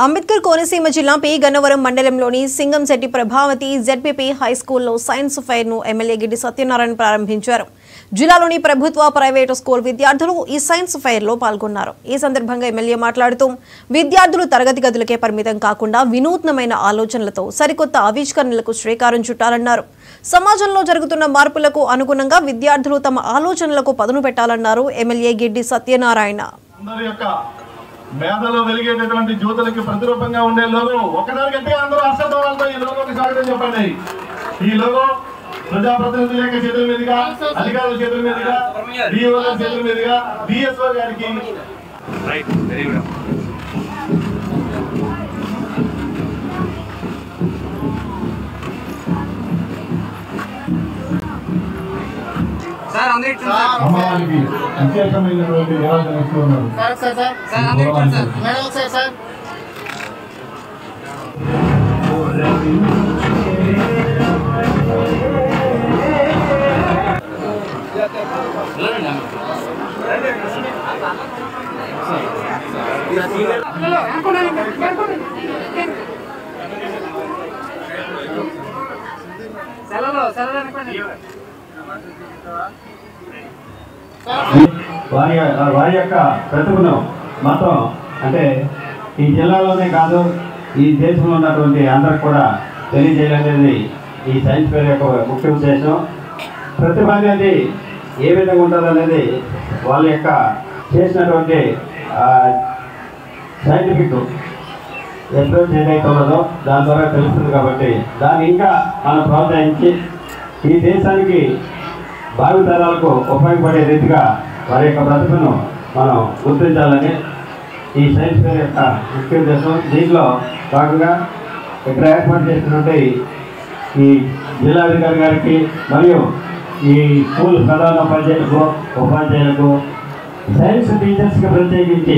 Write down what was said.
అంబేద్కర్ కోనసీమ జిల్లా పి గన్నవరం మండలంలోని Singamsetti Prabhavati ZPP high స్కూల్లో సైన్స్ ఫెయిర్ ను ఎమ్మెల్యే గిడ్డి సత్యనారాయణ ప్రారంభించారు. జిల్లాలోని ప్రభుత్వ ప్రైవేటు స్కూల్ విద్యార్థులు ఈ సైన్స్ ఫెయిర్ లో పాల్గొన్నారు. ఈ సందర్భంగా ఎమ్మెల్యే మాట్లాడుతూ విద్యార్థులు తరగతి గదులకే పరిమితం కాకుండా వినూత్నమైన ఆలోచనలతో సరికొత్త ఆవిష్కరణలకు శ్రీకారం చుట్టాలన్నారు. సమాజంలో జరుగుతున్న మార్పులకు అనుగుణంగా విద్యార్థులు తమ ఆలోచనలకు పదును పెట్టాలన్నారు ఎమ్మెల్యే గిడ్డి సత్యనారాయణ. మేధలో వెలిగేటటువంటి జ్యోతులకి ప్రతిరూపంగా ఉండే లోగో ఒకదాని గట్టిగా అందరూ హర్షధ్వానాలతో ఈ లోగోకి స్వాగతం చెప్పండి. ఈ లోగో ప్రజాప్రతినిధుల యొక్క చేతుల మీదుగా, అధికారుల చేతుల మీదుగా, డిఓల చేతుల మీదుగా డిఎస్ఓ గారికి అమ్మవారికి ప్రత్యేకమైనటువంటి నివాళులు ఇస్తున్నారు. వారి యొక్క ప్రతిభను మొత్తం అంటే ఈ జిల్లాలోనే కాదు ఈ దేశంలో ఉన్నటువంటి అందరికి కూడా తెలియజేయాలనేది ఈ సైన్స్ ఫెయిర్ యొక్క ముఖ్య ఉద్దేశం. ప్రతిభ అనేది ఏ విధంగా ఉంటుంది అనేది వాళ్ళ యొక్క చేసినటువంటి సైంటిఫిక్ అప్రోచ్ ఏదైతే ఉన్నదో దాని ద్వారా తెలుస్తుంది. కాబట్టి దాన్ని ఇంకా మనం ప్రోత్సహించి ఈ దేశానికి భావితరాలకు ఉపయోగపడే రీతిగా వారి యొక్క ప్రతిభను మనం గుర్తించాలని ఈ సైన్స్ ఫెయిర్ యొక్క ముఖ్య ఉద్దేశం. దీంట్లో భాగంగా ఇక్కడ ఏర్పాటు చేసినటువంటి ఈ జిల్లాధికారి గారికి మరియు ఈ స్కూల్ ప్రధాన ఉపాధ్యాయులకు సైన్స్ టీచర్స్కి ప్రత్యేకించి